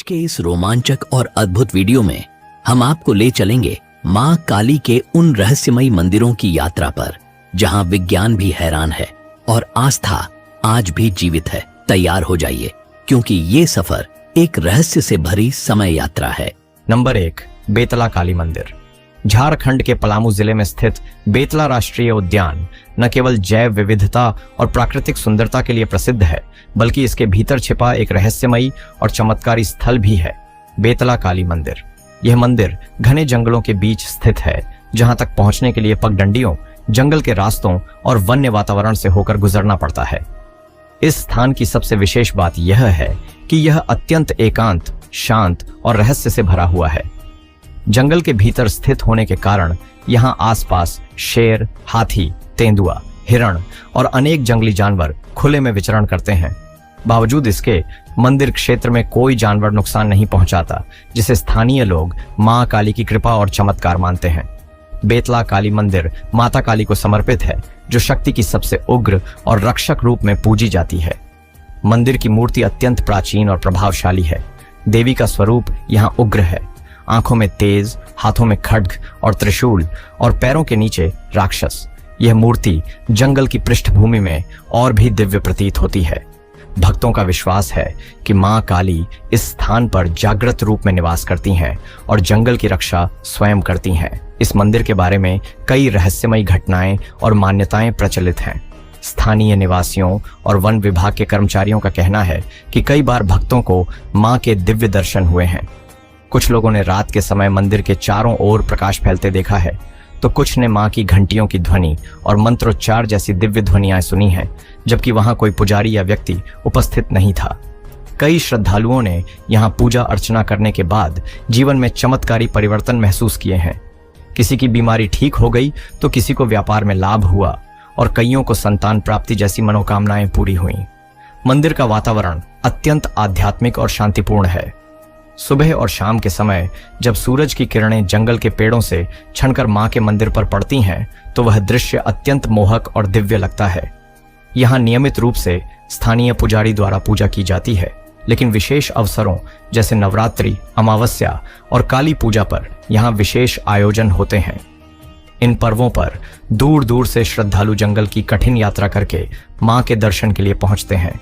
के इस रोमांचक और अद्भुत वीडियो में हम आपको ले चलेंगे मां काली के उन रहस्यमयी मंदिरों की यात्रा पर जहां विज्ञान भी हैरान है और आस्था आज भी जीवित है। तैयार हो जाइए क्योंकि ये सफर एक रहस्य से भरी समय यात्रा है। नंबर 1, बेतला काली मंदिर। झारखंड के पलामू जिले में स्थित बेतला राष्ट्रीय उद्यान न केवल जैव विविधता और प्राकृतिक सुंदरता के लिए प्रसिद्ध है, बल्कि इसके भीतर छिपा एक रहस्यमयी और चमत्कारी स्थल भी है, बेतला काली मंदिर। यह मंदिर घने जंगलों के बीच स्थित है, जहां तक पहुंचने के लिए पगडंडियों, जंगल के रास्तों और वन्य वातावरण से होकर गुजरना पड़ता है। इस स्थान की सबसे विशेष बात यह है कि यह अत्यंत एकांत, शांत और रहस्य से भरा हुआ है। जंगल के भीतर स्थित होने के कारण यहाँ आसपास शेर, हाथी, तेंदुआ, हिरण और अनेक जंगली जानवर खुले में विचरण करते हैं। बावजूद इसके मंदिर क्षेत्र में कोई जानवर नुकसान नहीं पहुंचाता, जिसे स्थानीय लोग मां काली की कृपा और चमत्कार मानते हैं। बेतला काली मंदिर माता काली को समर्पित है, जो शक्ति की सबसे उग्र और रक्षक रूप में पूजी जाती है। मंदिर की मूर्ति अत्यंत प्राचीन और प्रभावशाली है। देवी का स्वरूप यहाँ उग्र है, आंखों में तेज, हाथों में खड्ग और त्रिशूल और पैरों के नीचे राक्षस। यह मूर्ति जंगल की पृष्ठभूमि में और भी दिव्य प्रतीत होती है। भक्तों का विश्वास है कि मां काली इस स्थान पर जागृत रूप में निवास करती हैं और जंगल की रक्षा स्वयं करती हैं। इस मंदिर के बारे में कई रहस्यमयी घटनाएं और मान्यताएं प्रचलित हैं। स्थानीय निवासियों और वन विभाग के कर्मचारियों का कहना है कि कई बार भक्तों को मां के दिव्य दर्शन हुए हैं। कुछ लोगों ने रात के समय मंदिर के चारों ओर प्रकाश फैलते देखा है, तो कुछ ने मां की घंटियों की ध्वनि और मंत्रोच्चार जैसी दिव्य ध्वनियां सुनी हैं, जबकि वहां कोई पुजारी या व्यक्ति उपस्थित नहीं था। कई श्रद्धालुओं ने यहां पूजा अर्चना करने के बाद जीवन में चमत्कारी परिवर्तन महसूस किए हैं। किसी की बीमारी ठीक हो गई तो किसी को व्यापार में लाभ हुआ और कईयों को संतान प्राप्ति जैसी मनोकामनाएं पूरी हुईं। मंदिर का वातावरण अत्यंत आध्यात्मिक और शांतिपूर्ण है। सुबह और शाम के समय जब सूरज की किरणें जंगल के पेड़ों से छनकर मां के मंदिर पर पड़ती हैं, तो वह दृश्य अत्यंत मोहक और दिव्य लगता है। यहाँ नियमित रूप से स्थानीय पुजारी द्वारा पूजा की जाती है, लेकिन विशेष अवसरों जैसे नवरात्रि, अमावस्या और काली पूजा पर यहाँ विशेष आयोजन होते हैं। इन पर्वों पर दूर दूर से श्रद्धालु जंगल की कठिन यात्रा करके मां के दर्शन के लिए पहुंचते हैं।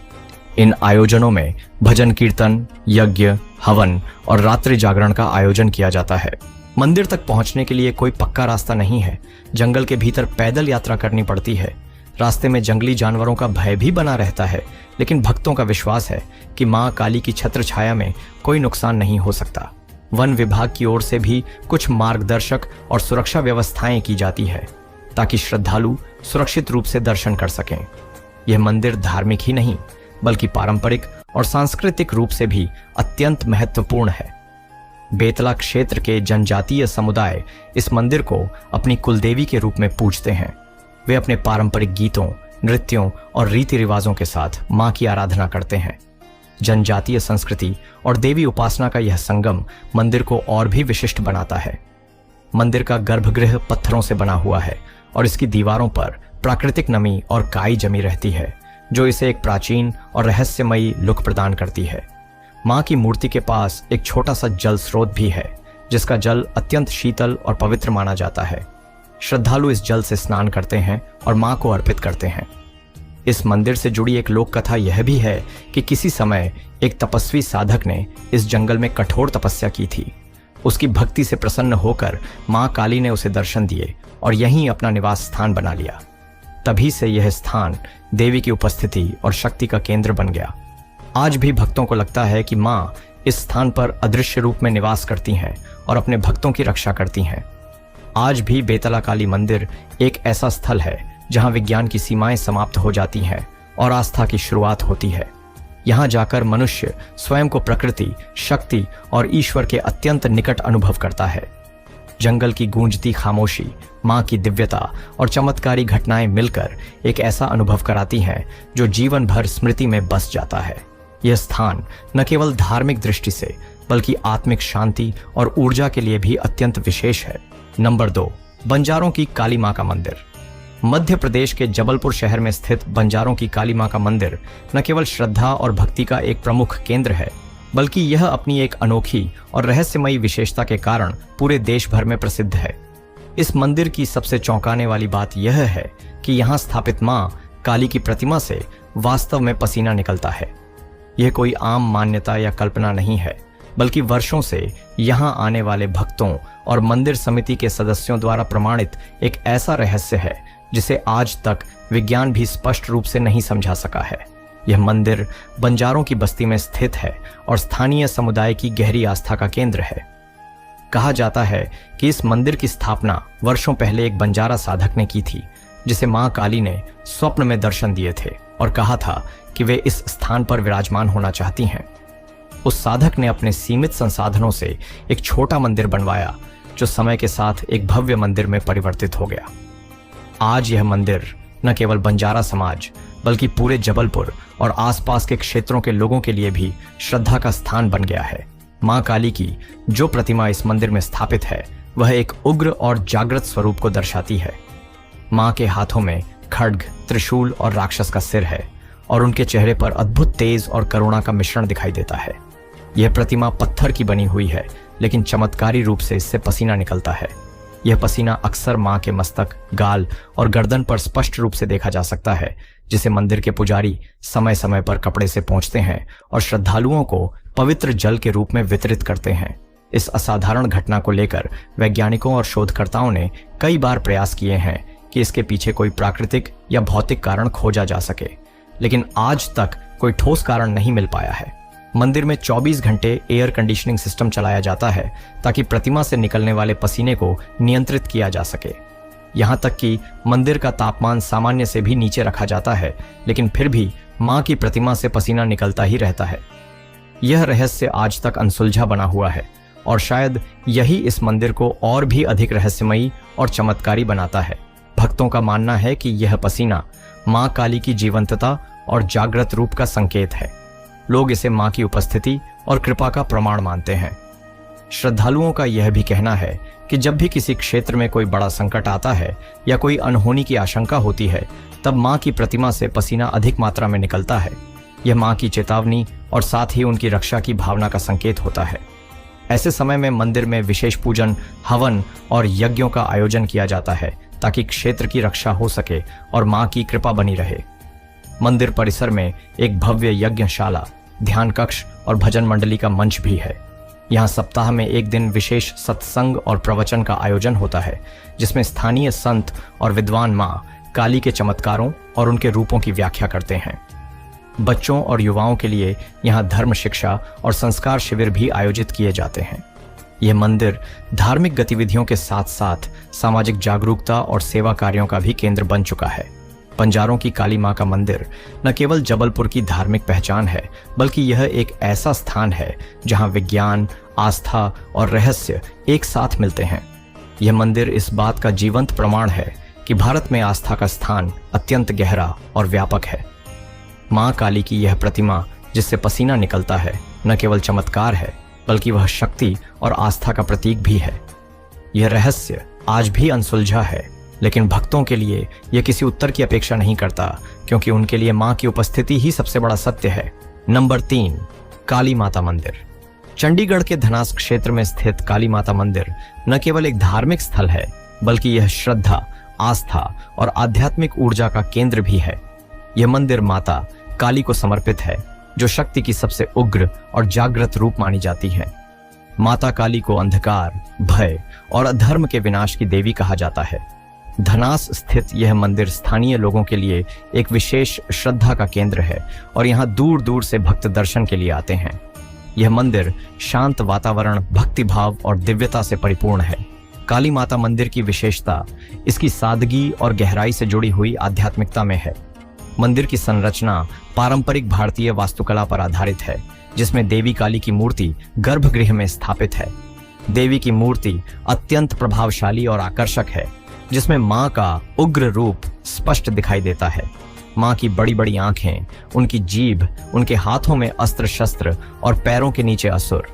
इन आयोजनों में भजन कीर्तन, यज्ञ, हवन और रात्रि जागरण का आयोजन किया जाता है। मंदिर तक पहुंचने के लिए कोई पक्का रास्ता नहीं है। जंगल के भीतर पैदल यात्रा करनी पड़ती है। रास्ते में जंगली जानवरों का भय भी बना रहता है, लेकिन भक्तों का विश्वास है कि मां काली की छत्र छाया में कोई नुकसान नहीं हो सकता। वन विभाग की ओर से भी कुछ मार्गदर्शक और सुरक्षा व्यवस्थाएं की जाती है, ताकि श्रद्धालु सुरक्षित रूप से दर्शन कर सकें। यह मंदिर धार्मिक ही नहीं, बल्कि पारंपरिक और सांस्कृतिक रूप से भी अत्यंत महत्वपूर्ण है। बेतला क्षेत्र के जनजातीय समुदाय इस मंदिर को अपनी कुलदेवी के रूप में पूजते हैं। वे अपने पारंपरिक गीतों, नृत्यों और रीति रिवाजों के साथ मां की आराधना करते हैं। जनजातीय संस्कृति और देवी उपासना का यह संगम मंदिर को और भी विशिष्ट बनाता है। मंदिर का गर्भगृह पत्थरों से बना हुआ है और इसकी दीवारों पर प्राकृतिक नमी और काई जमी रहती है, जो इसे एक प्राचीन और रहस्यमयी लुक प्रदान करती है। मां की मूर्ति के पास एक छोटा सा जल स्रोत भी है, जिसका जल अत्यंत शीतल और पवित्र माना जाता है। श्रद्धालु इस जल से स्नान करते हैं और मां को अर्पित करते हैं। इस मंदिर से जुड़ी एक लोक कथा यह भी है कि किसी समय एक तपस्वी साधक ने इस जंगल में कठोर तपस्या की थी। उसकी भक्ति से प्रसन्न होकर मां काली ने उसे दर्शन दिए और यहीं अपना निवास स्थान बना लिया। तभी से यह स्थान देवी की उपस्थिति और शक्ति का केंद्र बन गया। आज भी भक्तों को लगता है कि मां इस स्थान पर अदृश्य रूप में निवास करती हैं और अपने भक्तों की रक्षा करती हैं। आज भी बेतला काली मंदिर एक ऐसा स्थल है जहां विज्ञान की सीमाएं समाप्त हो जाती हैं और आस्था की शुरुआत होती है। यहां जाकर मनुष्य स्वयं को प्रकृति, शक्ति और ईश्वर के अत्यंत निकट अनुभव करता है। जंगल की गूंजती खामोशी, मां की दिव्यता और चमत्कारी घटनाएं मिलकर एक ऐसा अनुभव कराती हैं जो जीवन भर स्मृति में बस जाता है। यह स्थान न केवल धार्मिक दृष्टि से बल्कि आत्मिक शांति और ऊर्जा के लिए भी अत्यंत विशेष है। नंबर 2, बंजारों की काली मां का मंदिर। मध्य प्रदेश के जबलपुर शहर में स्थित बंजारों की काली मां का मंदिर न केवल श्रद्धा और भक्ति का एक प्रमुख केंद्र है, बल्कि यह अपनी एक अनोखी और रहस्यमयी विशेषता के कारण पूरे देश भर में प्रसिद्ध है। इस मंदिर की सबसे चौंकाने वाली बात यह है कि यहाँ स्थापित मां काली की प्रतिमा से वास्तव में पसीना निकलता है। यह कोई आम मान्यता या कल्पना नहीं है, बल्कि वर्षों से यहाँ आने वाले भक्तों और मंदिर समिति के सदस्यों द्वारा प्रमाणित एक ऐसा रहस्य है जिसे आज तक विज्ञान भी स्पष्ट रूप से नहीं समझा सका है। यह मंदिर बंजारों की बस्ती में स्थित है और स्थानीय समुदाय की गहरी आस्था का केंद्र है। कहा जाता है कि इस मंदिर की स्थापना वर्षों पहले एक बंजारा साधक ने की थी, जिसे मां काली ने स्वप्न में दर्शन दिए थे और कहा था कि वे इस स्थान पर विराजमान होना चाहती हैं। उस साधक ने अपने सीमित संसाधनों से एक छोटा मंदिर बनवाया, जो समय के साथ एक भव्य मंदिर में परिवर्तित हो गया। आज यह मंदिर न केवल बंजारा समाज बल्कि पूरे जबलपुर और आसपास के क्षेत्रों के लोगों के लिए भी श्रद्धा का स्थान बन गया है। मां काली की जो प्रतिमा इस मंदिर में स्थापित है, वह एक उग्र और जागृत स्वरूप को दर्शाती है। मां के हाथों में खड्ग, त्रिशूल और राक्षस का सिर है और उनके चेहरे पर अद्भुत तेज और करुणा का मिश्रण दिखाई देता है। यह प्रतिमा पत्थर की बनी हुई है, लेकिन चमत्कारी रूप से इससे पसीना निकलता है। यह पसीना अक्सर मां के मस्तक, गाल और गर्दन पर स्पष्ट रूप से देखा जा सकता है, जिसे मंदिर के पुजारी समय समय पर कपड़े से पोंछते हैं और श्रद्धालुओं को पवित्र जल के रूप में वितरित करते हैं। इस असाधारण घटना को लेकर वैज्ञानिकों और शोधकर्ताओं ने कई बार प्रयास किए हैं कि इसके पीछे कोई प्राकृतिक या भौतिक कारण खोजा जा सके, लेकिन आज तक कोई ठोस कारण नहीं मिल पाया है। मंदिर में 24 घंटे एयर कंडीशनिंग सिस्टम चलाया जाता है ताकि प्रतिमा से निकलने वाले पसीने को नियंत्रित किया जा सके। यहाँ तक कि मंदिर का तापमान सामान्य से भी नीचे रखा जाता है, लेकिन फिर भी मां की प्रतिमा से पसीना निकलता ही रहता है। यह रहस्य आज तक अनसुलझा बना हुआ है और शायद यही इस मंदिर को और भी अधिक रहस्यमयी और चमत्कारी बनाता है। भक्तों का मानना है कि यह पसीना मां काली की जीवंतता और जागृत रूप का संकेत है। लोग इसे मां की उपस्थिति और कृपा का प्रमाण मानते हैं। श्रद्धालुओं का यह भी कहना है कि जब भी किसी क्षेत्र में कोई बड़ा संकट आता है या कोई अनहोनी की आशंका होती है, तब मां की प्रतिमा से पसीना अधिक मात्रा में निकलता है। यह मां की चेतावनी और साथ ही उनकी रक्षा की भावना का संकेत होता है। ऐसे समय में मंदिर में विशेष पूजन, हवन और यज्ञों का आयोजन किया जाता है ताकि क्षेत्र की रक्षा हो सके और मां की कृपा बनी रहे। मंदिर परिसर में एक भव्य यज्ञशाला, ध्यान कक्ष और भजन मंडली का मंच भी है। यहाँ सप्ताह में एक दिन विशेष सत्संग और प्रवचन का आयोजन होता है, जिसमें स्थानीय संत और विद्वान मां काली के चमत्कारों और उनके रूपों की व्याख्या करते हैं। बच्चों और युवाओं के लिए यहाँ धर्म शिक्षा और संस्कार शिविर भी आयोजित किए जाते हैं। यह मंदिर धार्मिक गतिविधियों के साथ साथ सामाजिक जागरूकता और सेवा कार्यों का भी केंद्र बन चुका है। बंजारों की काली मां का मंदिर न केवल जबलपुर की धार्मिक पहचान है, बल्कि यह एक ऐसा स्थान है जहां विज्ञान, आस्था और रहस्य एक साथ मिलते हैं। यह मंदिर इस बात का जीवंत प्रमाण है कि भारत में आस्था का स्थान अत्यंत गहरा और व्यापक है। मां काली की यह प्रतिमा जिससे पसीना निकलता है, न केवल चमत्कार है, बल्कि वह शक्ति और आस्था का प्रतीक भी है। यह रहस्य आज भी अनसुलझा है, लेकिन भक्तों के लिए यह किसी उत्तर की अपेक्षा नहीं करता, क्योंकि उनके लिए मां की उपस्थिति ही सबसे बड़ा सत्य है। नंबर 3, काली माता मंदिर। चंडीगढ़ के धनास क्षेत्र में स्थित काली माता मंदिर न केवल एक धार्मिक स्थल है, बल्कि यह श्रद्धा, आस्था और आध्यात्मिक ऊर्जा का केंद्र भी है। यह मंदिर माता काली को समर्पित है, जो शक्ति की सबसे उग्र और जागृत रूप मानी जाती है। माता काली को अंधकार, भय और अधर्म के विनाश की देवी कहा जाता है। धनास स्थित यह मंदिर स्थानीय लोगों के लिए एक विशेष श्रद्धा का केंद्र है और यहाँ दूर दूर से भक्त दर्शन के लिए आते हैं। यह मंदिर शांत वातावरण, भक्तिभाव और दिव्यता से परिपूर्ण है। काली माता मंदिर की विशेषता इसकी सादगी और गहराई से जुड़ी हुई आध्यात्मिकता में है। मंदिर की संरचना पारंपरिक भारतीय वास्तुकला पर आधारित है, जिसमें देवी काली की मूर्ति गर्भगृह में स्थापित है। देवी की मूर्ति अत्यंत प्रभावशाली और आकर्षक है, जिसमें मां का उग्र रूप स्पष्ट दिखाई देता है। मां की बड़ी बड़ी आंखें, उनकी जीभ, उनके हाथों में अस्त्र शस्त्र और पैरों के नीचे असुर,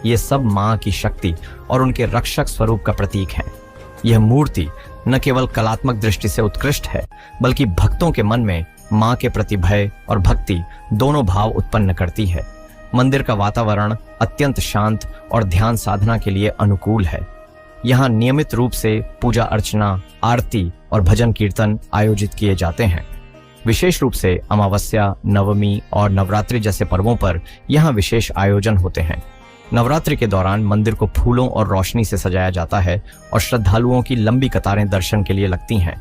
ये सब मां की शक्ति और उनके रक्षक स्वरूप का प्रतीक हैं। यह मूर्ति न केवल कलात्मक दृष्टि से उत्कृष्ट है, बल्कि भक्तों के मन में मां के प्रति भय और भक्ति दोनों भाव उत्पन्न करती है। मंदिर का वातावरण अत्यंत शांत और ध्यान साधना के लिए अनुकूल है। यहाँ नियमित रूप से पूजा अर्चना, आरती और भजन कीर्तन आयोजित किए जाते हैं। विशेष रूप से अमावस्या, नवमी और नवरात्रि जैसे पर्वों पर यहाँ विशेष आयोजन होते हैं। नवरात्रि के दौरान मंदिर को फूलों और रोशनी से सजाया जाता है और श्रद्धालुओं की लंबी कतारें दर्शन के लिए लगती हैं।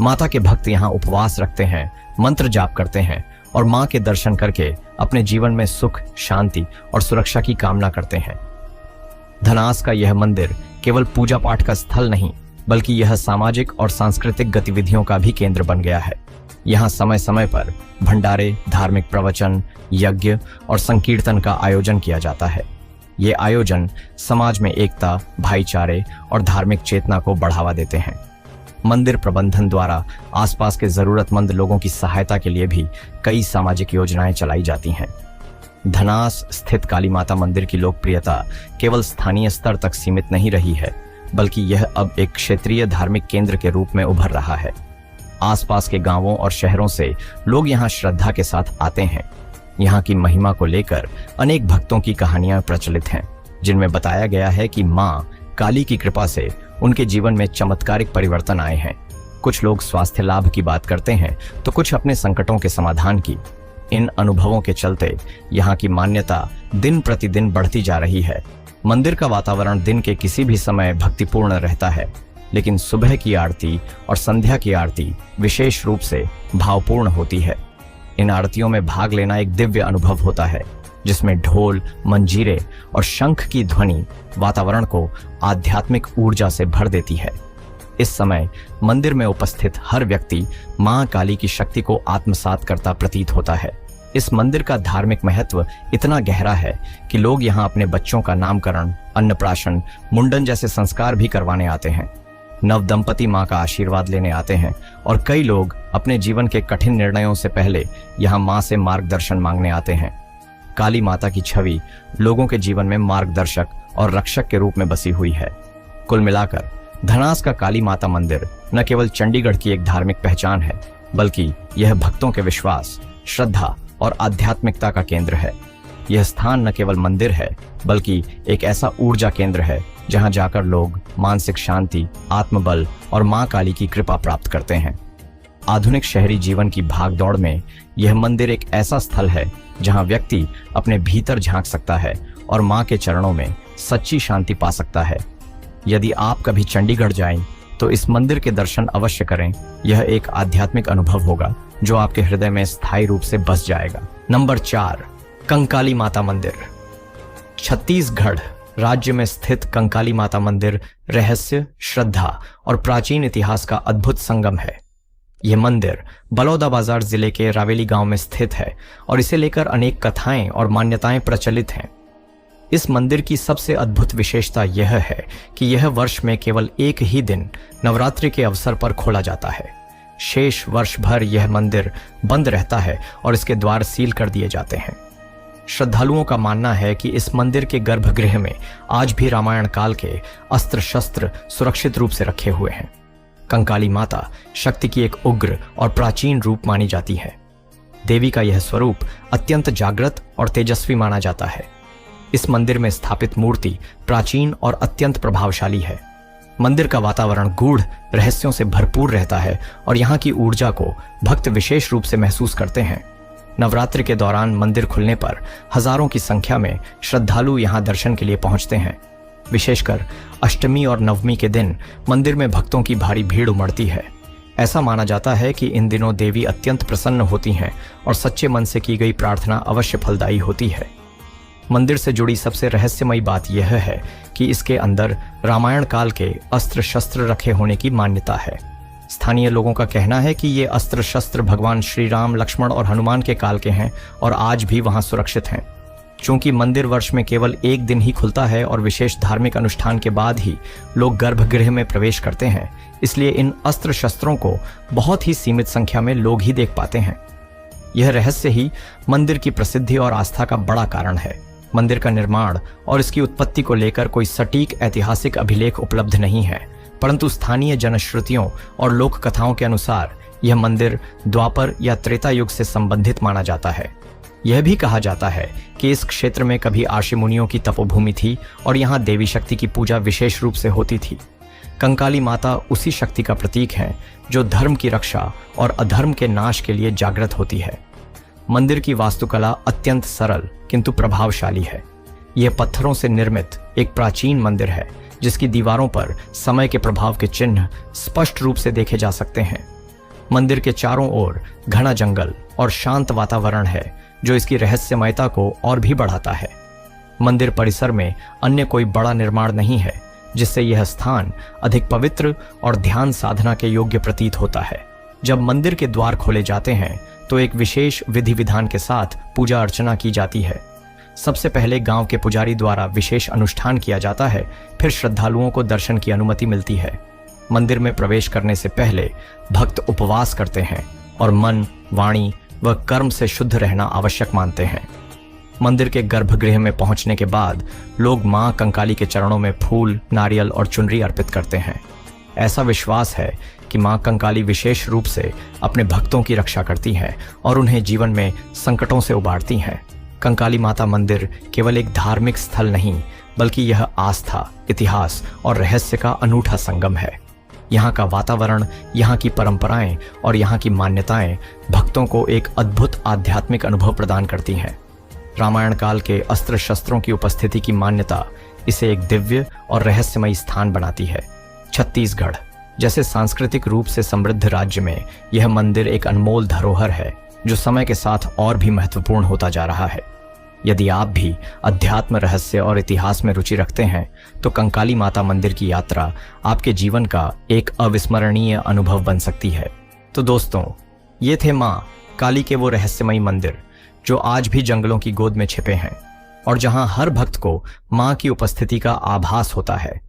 माता के भक्त यहाँ उपवास रखते हैं, मंत्र जाप करते हैं और मां के दर्शन करके अपने जीवन में सुख, शांति और सुरक्षा की कामना करते हैं। धनास का यह मंदिर केवल पूजा पाठ का स्थल नहीं, बल्कि यह सामाजिक और सांस्कृतिक गतिविधियों का भी केंद्र बन गया है। यहाँ समय समय पर भंडारे, धार्मिक प्रवचन, यज्ञ और संकीर्तन का आयोजन किया जाता है। ये आयोजन समाज में एकता, भाईचारे और धार्मिक चेतना को बढ़ावा देते हैं। मंदिर प्रबंधन द्वारा आसपास के जरूरतमंद लोगों की सहायता के लिए भी कई सामाजिक योजनाएं चलाई जाती हैं। धनास स्थित काली माता मंदिर की लोकप्रियता केवल स्थानीय स्तर तक सीमित नहीं रही है, बल्कि यह अब एक क्षेत्रीय धार्मिक केंद्र के रूप में उभर रहा है। आसपास के गांवों और शहरों से लोग यहाँ श्रद्धा के साथ आते हैं। यहाँ की महिमा को लेकर अनेक भक्तों की कहानियां प्रचलित हैं, जिनमें बताया गया है कि मां काली की कृपा से उनके जीवन में चमत्कारिक परिवर्तन आए हैं। कुछ लोग स्वास्थ्य लाभ की बात करते हैं, तो कुछ अपने संकटों के समाधान की। इन अनुभवों के चलते यहाँ की मान्यता दिन प्रतिदिन बढ़ती जा रही है। मंदिर का वातावरण दिन के किसी भी समय भक्तिपूर्ण रहता है, लेकिन सुबह की आरती और संध्या की आरती विशेष रूप से भावपूर्ण होती है। इन आरतियों में भाग लेना एक दिव्य अनुभव होता है, जिसमें ढोल, मंजीरे और शंख की ध्वनि वातावरण को आध्यात्मिक ऊर्जा से भर देती है। इस समय मंदिर में उपस्थित हर व्यक्ति मां काली की शक्ति को आत्मसात करता प्रतीत होता है। इस मंदिर का धार्मिक महत्व इतना गहरा है कि लोग यहाँ अपने बच्चों का नामकरण, अन्नप्राशन, मुंडन जैसे संस्कार भी करवाने आते हैं। नव दंपति मां का आशीर्वाद लेने आते हैं और कई लोग अपने जीवन के कठिन निर्णयों से पहले यहाँ मां से मार्गदर्शन मांगने आते हैं। काली माता की छवि लोगों के जीवन में मार्गदर्शक और रक्षक के रूप में बसी हुई है। कुल मिलाकर धनास का काली माता मंदिर न केवल चंडीगढ़ की एक धार्मिक पहचान है, बल्कि यह भक्तों के विश्वास, श्रद्धा और आध्यात्मिकता का केंद्र है। यह स्थान न केवल मंदिर है, बल्कि एक ऐसा ऊर्जा केंद्र है जहां जाकर लोग मानसिक शांति, आत्मबल और मां काली की कृपा प्राप्त करते हैं। आधुनिक शहरी जीवन की भागदौड़ में यह मंदिर एक ऐसा स्थल है जहां व्यक्ति अपने भीतर झांक सकता है और मां के चरणों में सच्ची शांति पा सकता है। यदि आप कभी चंडीगढ़ जाएं, तो इस मंदिर के दर्शन अवश्य करें। यह एक आध्यात्मिक अनुभव होगा जो आपके हृदय में स्थायी रूप से बस जाएगा। नंबर 4, कंकाली माता मंदिर। छत्तीसगढ़ राज्य में स्थित कंकाली माता मंदिर रहस्य, श्रद्धा और प्राचीन इतिहास का अद्भुत संगम है। यह मंदिर बलौदाबाजार जिले के रावेली गांव में स्थित है और इसे लेकर अनेक कथाएं और मान्यताएं प्रचलित हैं। इस मंदिर की सबसे अद्भुत विशेषता यह है कि यह वर्ष में केवल एक ही दिन नवरात्रि के अवसर पर खोला जाता है। शेष वर्ष भर यह मंदिर बंद रहता है और इसके द्वार सील कर दिए जाते हैं। श्रद्धालुओं का मानना है कि इस मंदिर के गर्भगृह में आज भी रामायण काल के अस्त्र शस्त्र सुरक्षित रूप से रखे हुए हैं। कंकाली माता शक्ति की एक उग्र और प्राचीन रूप मानी जाती है। देवी का यह स्वरूप अत्यंत जागृत और तेजस्वी माना जाता है। इस मंदिर में स्थापित मूर्ति प्राचीन और अत्यंत प्रभावशाली है। मंदिर का वातावरण गूढ़ रहस्यों से भरपूर रहता है और यहाँ की ऊर्जा को भक्त विशेष रूप से महसूस करते हैं। नवरात्रि के दौरान मंदिर खुलने पर हजारों की संख्या में श्रद्धालु यहाँ दर्शन के लिए पहुंचते हैं। विशेषकर अष्टमी और नवमी के दिन मंदिर में भक्तों की भारी भीड़ उमड़ती है। ऐसा माना जाता है कि इन दिनों देवी अत्यंत प्रसन्न होती हैं और सच्चे मन से की गई प्रार्थना अवश्य फलदायी होती है। मंदिर से जुड़ी सबसे रहस्यमयी बात यह है कि इसके अंदर रामायण काल के अस्त्र शस्त्र रखे होने की मान्यता है। स्थानीय लोगों का कहना है कि ये अस्त्र शस्त्र भगवान श्री राम, लक्ष्मण और हनुमान के काल के हैं और आज भी वहां सुरक्षित हैं। चूंकि मंदिर वर्ष में केवल एक दिन ही खुलता है और विशेष धार्मिक अनुष्ठान के बाद ही लोग गर्भगृह में प्रवेश करते हैं, इसलिए इन अस्त्र शस्त्रों को बहुत ही सीमित संख्या में लोग ही देख पाते हैं। यह रहस्य ही मंदिर की प्रसिद्धि और आस्था का बड़ा कारण है। मंदिर का निर्माण और इसकी उत्पत्ति को लेकर कोई सटीक ऐतिहासिक अभिलेख उपलब्ध नहीं है, परंतु स्थानीय जनश्रुतियों और लोक कथाओं के अनुसार यह मंदिर द्वापर या त्रेता युग से संबंधित माना जाता है। यह भी कहा जाता है कि इस क्षेत्र में कभी आशी मुनियों की तपोभूमि थी और यहाँ देवी शक्ति की पूजा विशेष रूप से होती थी। कंकाली माता उसी शक्ति का प्रतीक है जो धर्म की रक्षा और अधर्म के नाश के लिए जागृत होती है। मंदिर की वास्तुकला अत्यंत सरल किंतु प्रभावशाली है। यह पत्थरों से निर्मित एक प्राचीन मंदिर है जिसकी दीवारों पर समय के प्रभाव के चिन्ह स्पष्ट रूप से देखे जा सकते हैं। मंदिर के चारों ओर घना जंगल और शांत वातावरण है जो इसकी रहस्यमयता को और भी बढ़ाता है। मंदिर परिसर में अन्य कोई बड़ा निर्माण नहीं है जिससे यह स्थान अधिक पवित्र और ध्यान साधना के योग्य प्रतीत होता है। जब मंदिर के द्वार खोले जाते हैं तो एक विशेष विधि विधान के साथ पूजा अर्चना की जाती है। सबसे पहले गांव के पुजारी द्वारा विशेष अनुष्ठान किया जाता है, फिर श्रद्धालुओं को दर्शन की अनुमति मिलती है। मंदिर में प्रवेश करने से पहले भक्त उपवास करते हैं और मन, वाणी व कर्म से शुद्ध रहना आवश्यक मानते हैं। मंदिर के गर्भगृह में पहुंचने के बाद लोग मां कंकाली के चरणों में फूल, नारियल और चुनरी अर्पित करते हैं। ऐसा विश्वास है कि मां कंकाली विशेष रूप से अपने भक्तों की रक्षा करती हैं और उन्हें जीवन में संकटों से उबारती हैं। कंकाली माता मंदिर केवल एक धार्मिक स्थल नहीं बल्कि यह आस्था, इतिहास और रहस्य का अनूठा संगम है। यहाँ का वातावरण, यहाँ की परंपराएं और यहाँ की मान्यताएं भक्तों को एक अद्भुत आध्यात्मिक अनुभव प्रदान करती हैं। रामायण काल के अस्त्र शस्त्रों की उपस्थिति की मान्यता इसे एक दिव्य और रहस्यमयी स्थान बनाती है। छत्तीसगढ़ जैसे सांस्कृतिक रूप से समृद्ध राज्य में यह मंदिर एक अनमोल धरोहर है जो समय के साथ और भी महत्वपूर्ण होता जा रहा है। यदि आप भी अध्यात्म, रहस्य और इतिहास में रुचि रखते हैं तो कंकाली माता मंदिर की यात्रा आपके जीवन का एक अविस्मरणीय अनुभव बन सकती है। तो दोस्तों, ये थे मां काली के वो रहस्यमयी मंदिर जो आज भी जंगलों की गोद में छिपे हैं और जहां हर भक्त को मां की उपस्थिति का आभास होता है।